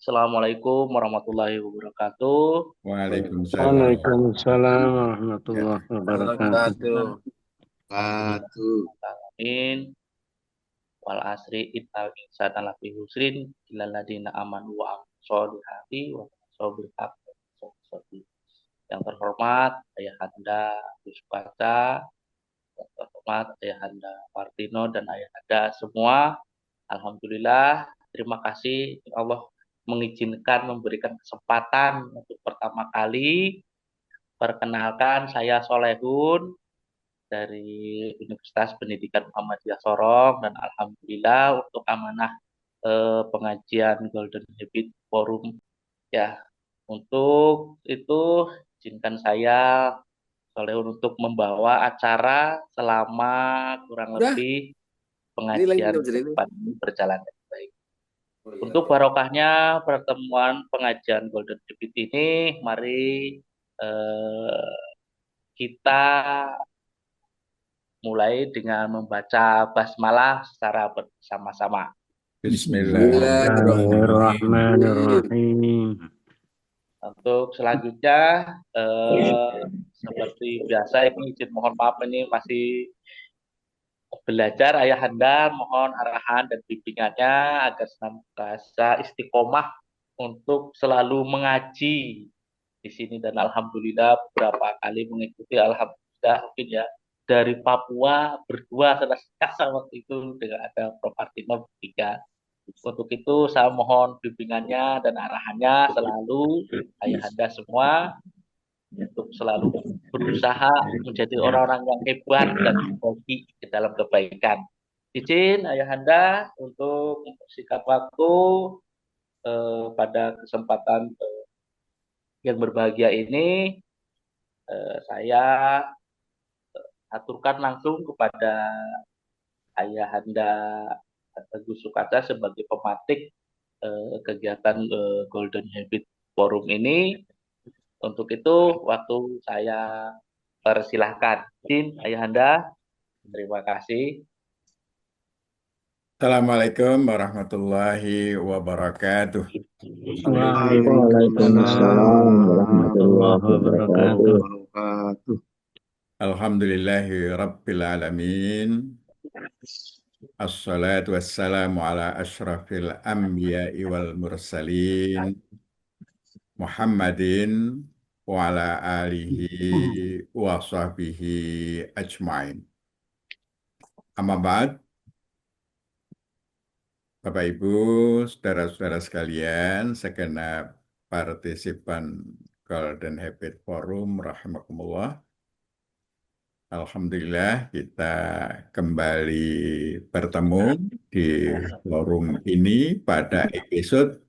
Assalamualaikum warahmatullahi wabarakatuh. Waalaikumsalam. Waalaikumsalam Ya. warahmatullahi wabarakatuh. Wabarakatuh. Wabarakatuh. Amin. Wal asri innal insana lafi husrin illal ladzina amanu wa amilus solihati wa tawassaw bil haqqi wa tawassaw bis sabr. Yang terhormat Ayahanda Gus Baca, yang terhormat Ayahanda Martino dan Ayahanda semua. Alhamdulillah, terima kasih Allah mengizinkan memberikan kesempatan untuk pertama kali. Perkenalkan, saya Solehun dari Universitas Pendidikan Muhammadiyah Sorong dan alhamdulillah untuk amanah pengajian Golden Habit Forum ya. Untuk itu izinkan saya Solehun untuk membawa acara selama kurang Udah, lebih ini lagi pengajian jam ke segini. depan ini berjalan dengan baik. Oh iya, Untuk oke. barokahnya pertemuan pengajian Golden Habit ini, mari eh, kita mulai dengan membaca basmalah secara bersama-sama. Bismillahirrahmanirrahim. Bismillahirrahmanirrahim. Untuk selanjutnya, seperti biasa, ini izin mohon maaf ini masih belajar ayahanda, mohon arahan dan bimbingannya agar senantiasa istiqomah untuk selalu mengaji di sini dan alhamdulillah beberapa kali mengikuti alhamdulillah mungkin ya dari Papua berdua selesai waktu itu dengan ada Prof. Artino bertiga. Untuk itu saya mohon bimbingannya dan arahannya selalu ayahanda semua untuk selalu berusaha menjadi orang-orang yang hebat dan hobi di dalam kebaikan. Izin ayahanda untuk mempersingkat waktu pada kesempatan yang berbahagia ini saya aturkan langsung kepada ayahanda Gus Sukata sebagai pematik kegiatan Golden Habit Forum ini. Untuk itu waktu saya persilahkan. Izin ayahanda, terima kasih. Assalamualaikum warahmatullahi wabarakatuh. Waalaikumsalam warahmatullahi wabarakatuh. Wabarakatuh. Alhamdulillahi Rabbil Alamin. Assalatu wassalamu ala ashrafil anbiya'i wal mursalin. Muhammadin wa ala alihi wa sahbihi ajmain. Amma ba'd. Bapak Ibu, saudara-saudara sekalian, segenap partisipan Golden Habit Forum, rahimakumullah. Alhamdulillah kita kembali bertemu di forum ini pada episode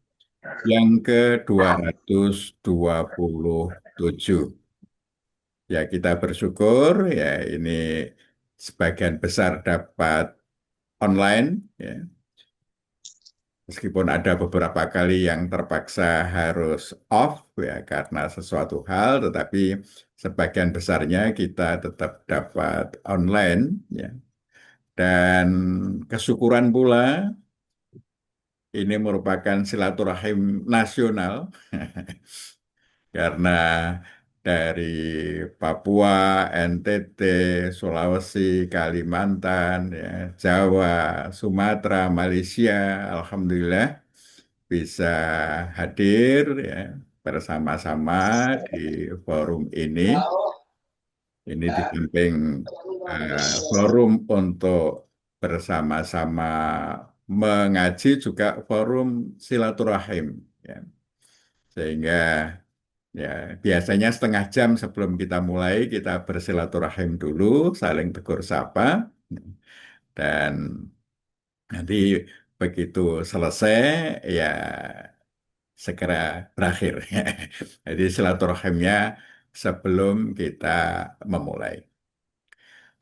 yang ke-227. Ya, kita bersyukur ya ini sebagian besar dapat online ya. Meskipun ada beberapa kali yang terpaksa harus off ya karena sesuatu hal, tetapi sebagian besarnya kita tetap dapat online ya. Dan kesyukuran pula ini merupakan silaturahim nasional karena dari Papua, NTT, Sulawesi, Kalimantan, ya, Jawa, Sumatera, Malaysia, alhamdulillah bisa hadir ya bersama-sama di forum ini. Ini di samping forum untuk bersama-sama mengaji juga forum silaturahim ya. Sehingga ya biasanya setengah jam sebelum kita mulai kita bersilaturahim dulu, saling tegur sapa dan nanti begitu selesai ya segera berakhir. Jadi silaturahimnya sebelum kita memulai.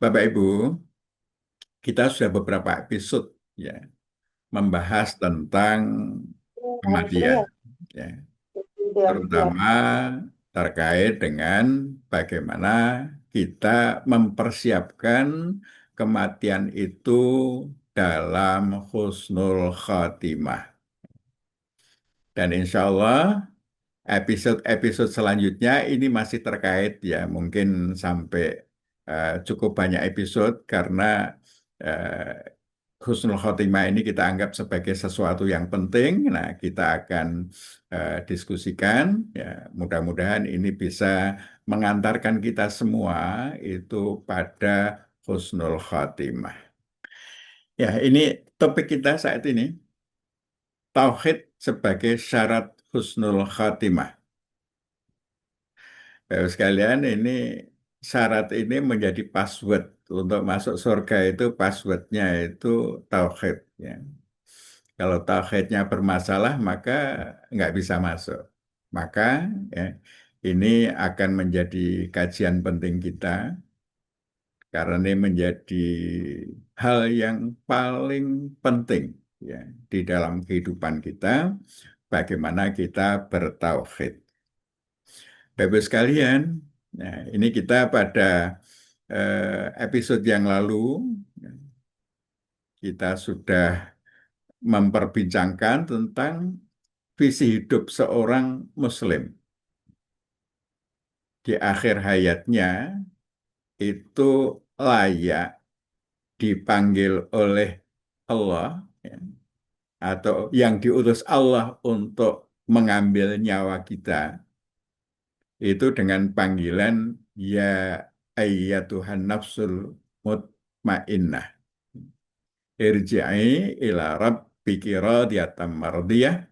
Bapak Ibu, kita sudah beberapa episode ya membahas tentang kematian, ya, terutama terkait dengan bagaimana kita mempersiapkan kematian itu dalam husnul khotimah. Dan insya Allah episode-episode selanjutnya ini masih terkait ya, mungkin sampai cukup banyak episode karena Husnul Khotimah ini kita anggap sebagai sesuatu yang penting. Nah, kita akan diskusikan. Ya, mudah-mudahan ini bisa mengantarkan kita semua itu pada Husnul Khotimah. Ya, ini topik kita saat ini, Tauhid sebagai syarat Husnul Khotimah. Bapak sekalian, ini syarat ini menjadi password untuk masuk surga itu passwordnya itu tauhid. Ya. Kalau tauhidnya bermasalah maka nggak bisa masuk. Maka ya, ini akan menjadi kajian penting kita karena ini menjadi hal yang paling penting ya di dalam kehidupan kita. Bagaimana kita bertauhid. Bapak sekalian, nah ini kita pada episode yang lalu kita sudah memperbincangkan tentang visi hidup seorang Muslim. Di akhir hayatnya itu layak dipanggil oleh Allah ya, atau yang diutus Allah untuk mengambil nyawa kita itu dengan panggilan ya ayyatuhan nafsul mutmainnah irji'i ila rabbiki radiyatan mardiyah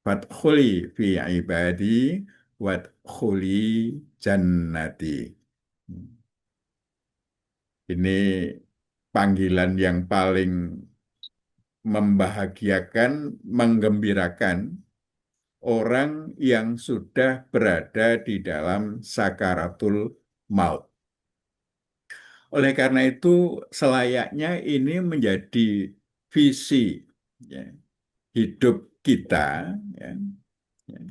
fadkhuli fi ibadi wadkhuli jannati. Ini panggilan yang paling membahagiakan, menggembirakan orang yang sudah berada di dalam sakaratul maut. Oleh karena itu, selayaknya ini menjadi visi ya, hidup kita, ya, ya,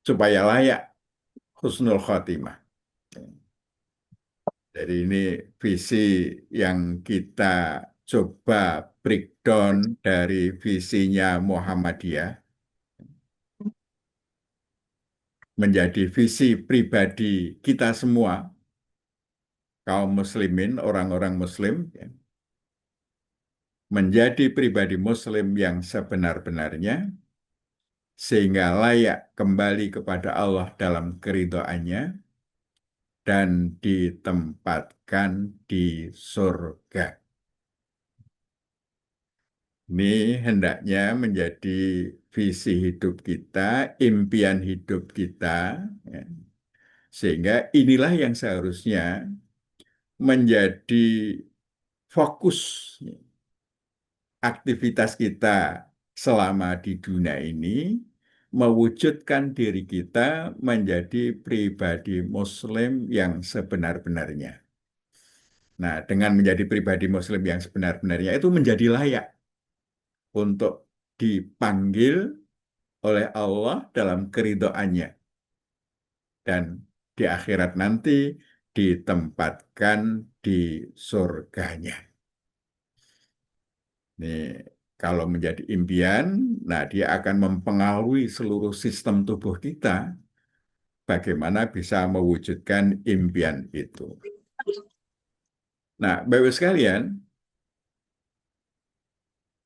supaya layak husnul khotimah. Jadi ini visi yang kita coba breakdown dari visinya Muhammadiyah menjadi visi pribadi kita semua, kaum muslimin, orang-orang muslim, ya, menjadi pribadi muslim yang sebenar-benarnya, sehingga layak kembali kepada Allah dalam keridhaannya dan ditempatkan di surga. Ini hendaknya menjadi visi hidup kita, impian hidup kita, ya. Sehingga inilah yang seharusnya menjadi fokus aktivitas kita selama di dunia ini, mewujudkan diri kita menjadi pribadi Muslim yang sebenar-benarnya. Nah, dengan menjadi pribadi Muslim yang sebenar-benarnya itu menjadi layak untuk dipanggil oleh Allah dalam keridhaannya dan di akhirat nanti ditempatkan di surganya. Ini kalau menjadi impian, nah dia akan mempengaruhi seluruh sistem tubuh kita bagaimana bisa mewujudkan impian itu. Nah, Bapak sekalian,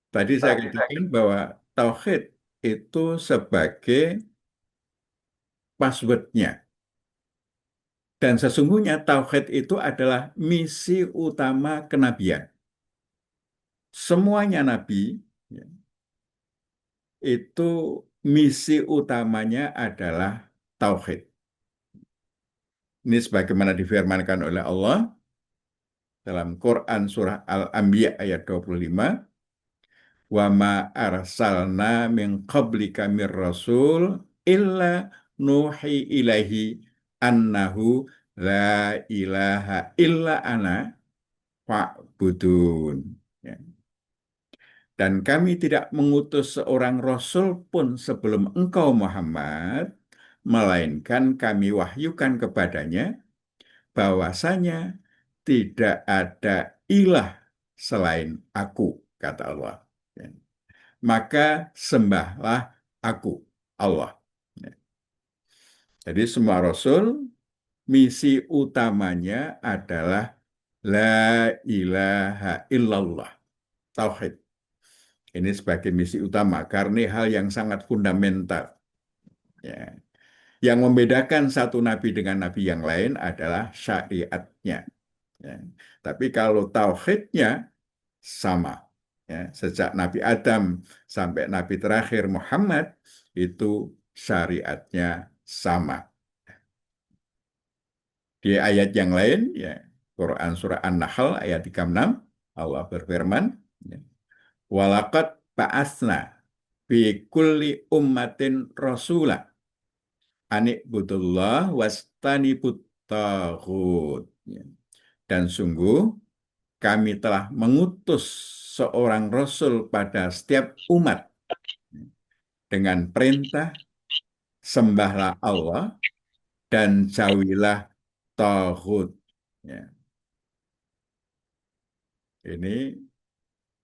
tadi saya katakan bahwa tauhid itu sebagai passwordnya. Dan sesungguhnya tauhid itu adalah misi utama kenabian. Semuanya nabi ya, itu misi utamanya adalah tauhid. Ini sebagaimana difirmankan oleh Allah dalam Quran surah Al-Anbiya ayat 25, wa ma arsalna min qablika mir rasul illa nuhi ilaihi annahu la ilaha illa ana fa'budun. Ya. Dan kami tidak mengutus seorang rasul pun sebelum engkau Muhammad, melainkan kami wahyukan kepadanya bahwasanya tidak ada ilah selain aku, kata Allah. Ya. maka sembahlah aku, Allah. Jadi semua Rasul, misi utamanya adalah La ilaha illallah, tauhid. Ini sebagai misi utama, karena hal yang sangat fundamental. Ya. Yang membedakan satu nabi dengan nabi yang lain adalah syariatnya. Ya. Tapi kalau tauhidnya sama. Ya. Sejak Nabi Adam sampai Nabi terakhir Muhammad, itu syariatnya sama. Di ayat yang lain, ya, Quran Surah An-Nahl ayat 36, Allah berfirman, ya, Walaqad ba'asna fi kulli ummatin rasulah anikbudullah wastanibut taghut. Ya. Dan sungguh kami telah mengutus seorang rasul pada setiap umat dengan perintah sembahlah Allah dan jauhilah taghut. Ya. Ini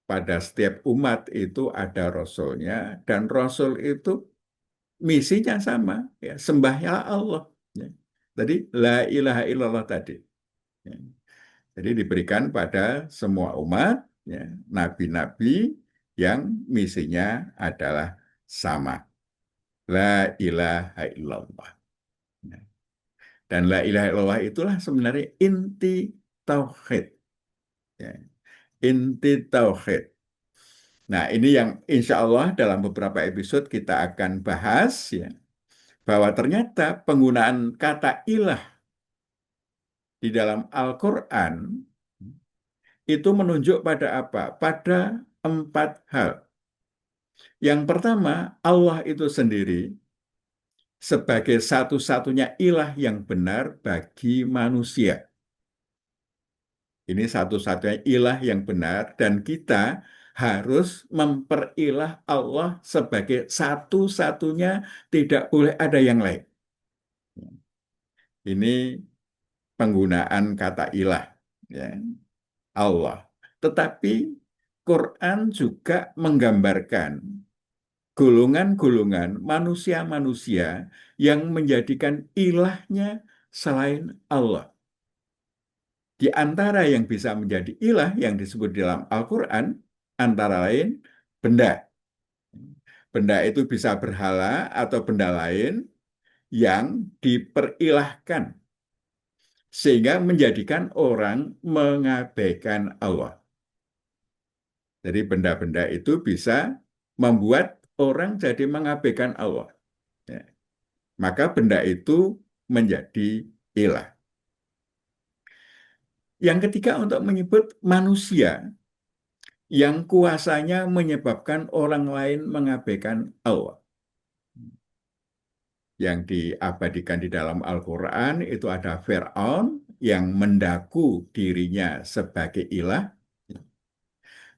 pada setiap umat itu ada rasulnya dan rasul itu misinya sama, ya, sembahlah Allah. Ya. Tadi la ilaha illallah tadi. Ya. Jadi diberikan pada semua umat, ya, nabi-nabi yang misinya adalah sama. La ilaha illallah. Ya. Dan la ilaha illallah itulah sebenarnya inti tauhid. Ya. Inti tauhid. Nah, ini yang insya Allah dalam beberapa episode kita akan bahas, ya, bahwa ternyata penggunaan kata ilah di dalam Al-Quran itu menunjuk pada apa? Pada 4 hal. Yang pertama, Allah itu sendiri sebagai satu-satunya ilah yang benar bagi manusia. Ini satu-satunya ilah yang benar dan kita harus memperilah Allah sebagai satu-satunya, tidak boleh ada yang lain. Ini penggunaan kata ilah, ya, Allah. Tetapi Quran juga menggambarkan golongan-golongan manusia-manusia yang menjadikan ilahnya selain Allah. Di antara yang bisa menjadi ilah yang disebut dalam Al-Quran, antara lain benda. Benda itu bisa berhala atau benda lain yang diperilahkan, sehingga menjadikan orang mengabaikan Allah. Jadi benda-benda itu bisa membuat orang jadi mengabaikan Allah. Ya. Maka benda itu menjadi ilah. Yang ketiga untuk menyebut manusia yang kuasanya menyebabkan orang lain mengabaikan Allah. Yang diabadikan di dalam Al-Quran itu ada Fir'aun yang mendaku dirinya sebagai ilah.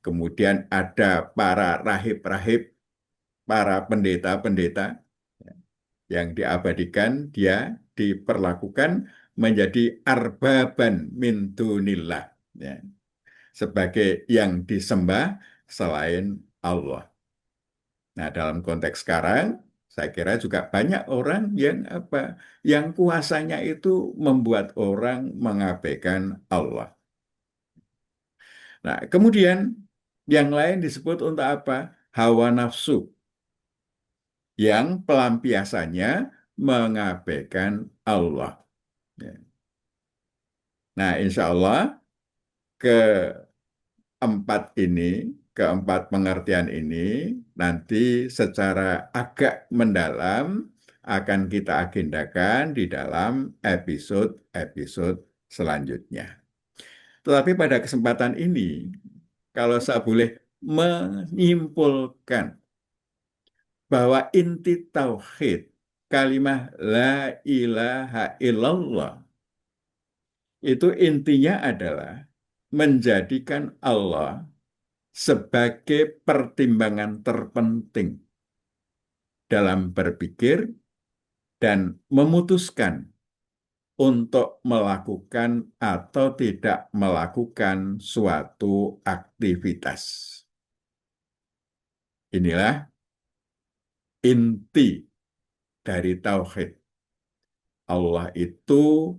Kemudian ada para rahib-rahib, para pendeta-pendeta yang diabadikan, dia diperlakukan menjadi arbaban min dunillah, ya, sebagai yang disembah selain Allah. Nah, dalam konteks sekarang, saya kira juga banyak orang yang kuasanya itu membuat orang mengabaikan Allah. Nah, kemudian yang lain disebut untuk apa? Hawa nafsu, yang pelampiasannya mengabaikan Allah. Ya. Nah, insya Allah keempat pengertian ini nanti secara agak mendalam akan kita agendakan di dalam episode-episode selanjutnya. Tetapi pada kesempatan ini, kalau saya boleh menyimpulkan bahwa inti tauhid kalimat la ilaha illallah itu intinya adalah menjadikan Allah sebagai pertimbangan terpenting dalam berpikir dan memutuskan untuk melakukan atau tidak melakukan suatu aktivitas. Inilah inti dari tauhid. Allah itu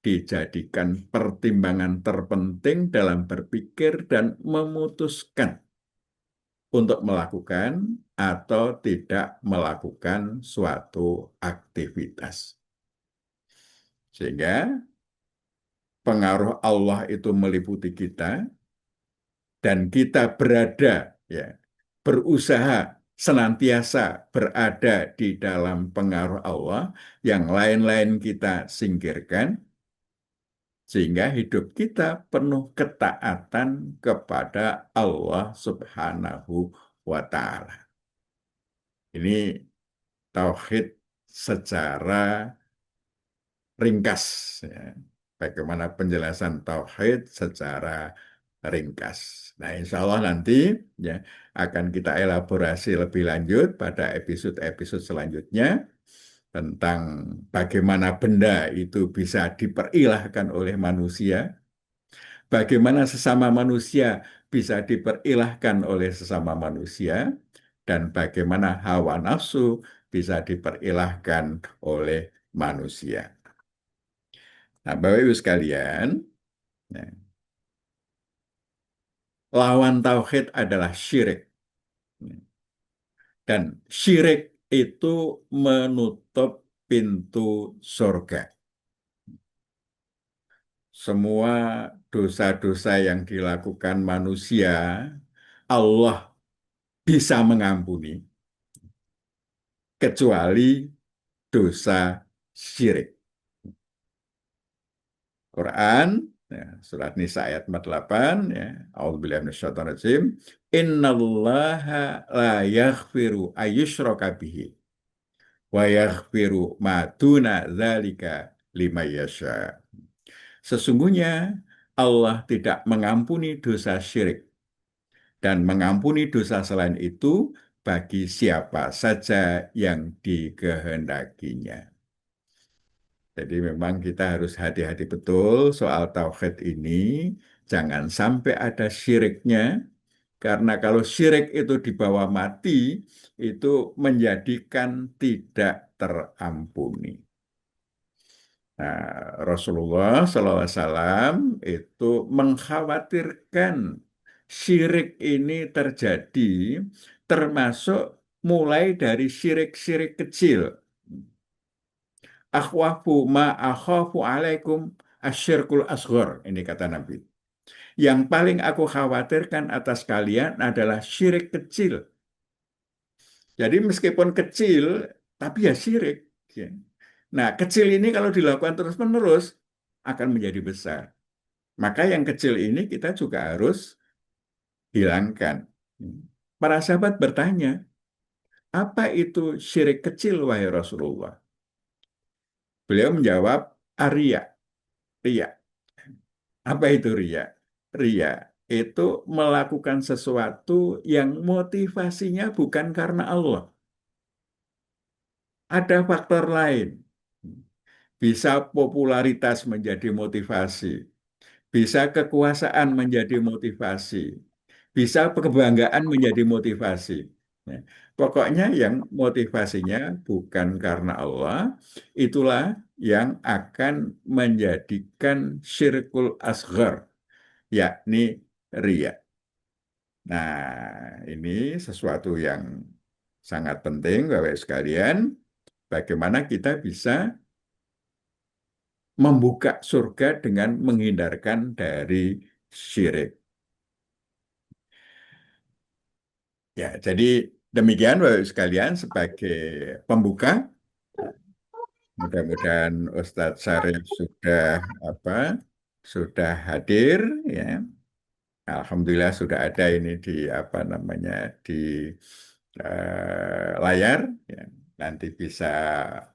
dijadikan pertimbangan terpenting dalam berpikir dan memutuskan untuk melakukan atau tidak melakukan suatu aktivitas. Sehingga pengaruh Allah itu meliputi kita dan kita berada, ya, berusaha senantiasa berada di dalam pengaruh Allah, yang lain-lain kita singkirkan, sehingga hidup kita penuh ketaatan kepada Allah Subhanahu wa Ta'ala. Ini tauhid secara ringkas, ya. Bagaimana penjelasan tauhid secara ringkas. Nah, insya Allah nanti, ya, akan kita elaborasi lebih lanjut pada episode-episode selanjutnya tentang bagaimana benda itu bisa diperilahkan oleh manusia, bagaimana sesama manusia bisa diperilahkan oleh sesama manusia, dan bagaimana hawa nafsu bisa diperilahkan oleh manusia. Nah, Bapak Ibu sekalian, ya, lawan tauhid adalah syirik. Dan syirik itu menutup pintu surga. Semua dosa-dosa yang dilakukan manusia, Allah bisa mengampuni, kecuali dosa syirik. Quran, ya, surat Nisa ayat 48, ya, A'udzubillahi minasyaitonirrajim, innallaha la yaghfiru ayyushraka bihi wa yaghfiru ma duna dzalika liman yasha. Sesungguhnya Allah tidak mengampuni dosa syirik dan mengampuni dosa selain itu bagi siapa saja yang dikehendakinya. Jadi memang kita harus hati-hati betul soal tauhid ini. Jangan sampai ada syiriknya, karena kalau syirik itu dibawa mati, itu menjadikan tidak terampuni. Nah, Rasulullah SAW itu mengkhawatirkan syirik ini terjadi, termasuk mulai dari syirik-syirik kecil. Akhwafu ma akhafu alaikum asyirkul asghar, ini kata Nabi. Yang paling aku khawatirkan atas kalian adalah syirik kecil. Jadi meskipun kecil, tapi ya syirik, ya. Nah, kecil ini kalau dilakukan terus-menerus akan menjadi besar. Maka yang kecil ini kita juga harus hilangkan. Para sahabat bertanya, apa itu syirik kecil, wahai Rasulullah? Beliau menjawab, Arya, ria. Apa itu ria? Ria itu melakukan sesuatu yang motivasinya bukan karena Allah. Ada faktor lain. Bisa popularitas menjadi motivasi. Bisa kekuasaan menjadi motivasi. Bisa kebanggaan menjadi motivasi. Ya. Pokoknya yang motivasinya bukan karena Allah, itulah yang akan menjadikan syirkul asghar, yakni ria. Nah, ini sesuatu yang sangat penting, Bapak sekalian, bagaimana kita bisa membuka surga dengan menghindarkan dari syirik. Ya, jadi demikian Bapak sekalian sebagai pembuka. Mudah-mudahan Ustadz Syarif sudah hadir, ya. Alhamdulillah sudah ada ini di di layar, ya. Nanti bisa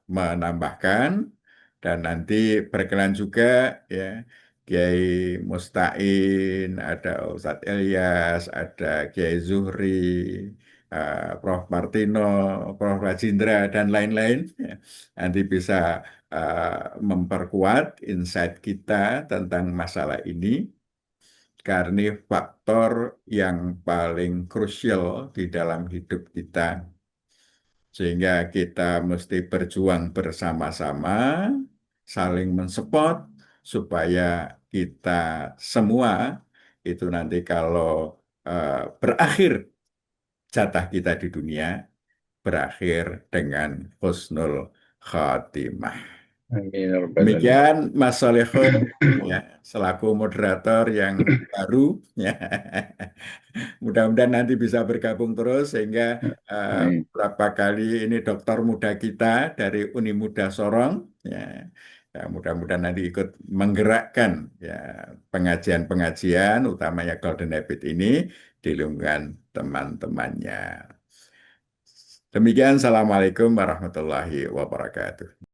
menambahkan, dan nanti berkenan juga, ya, Kiai Mustain, ada Ustadz Ilyas, ada Kiai Zuhri, Prof. Martino, Prof. Rajindra, dan lain-lain, ya. Nanti bisa memperkuat insight kita tentang masalah ini. karena ini faktor yang paling krusial di dalam hidup kita. Sehingga kita mesti berjuang bersama-sama, saling mensupport, supaya kita semua itu nanti kalau berakhir jatah kita di dunia, berakhir dengan husnul khatimah. Amin ya rabbal alamin. Demikian Mas Soleho ya, selaku moderator yang baru ya. Mudah-mudahan nanti bisa bergabung terus sehingga Amin. beberapa kali ini dokter muda kita dari Uni Muda Sorong ya. Ya, mudah-mudahan nanti ikut menggerakkan ya pengajian-pengajian utamanya Golden Habit ini di lingkungan teman-temannya. Demikian, Assalamualaikum warahmatullahi wabarakatuh.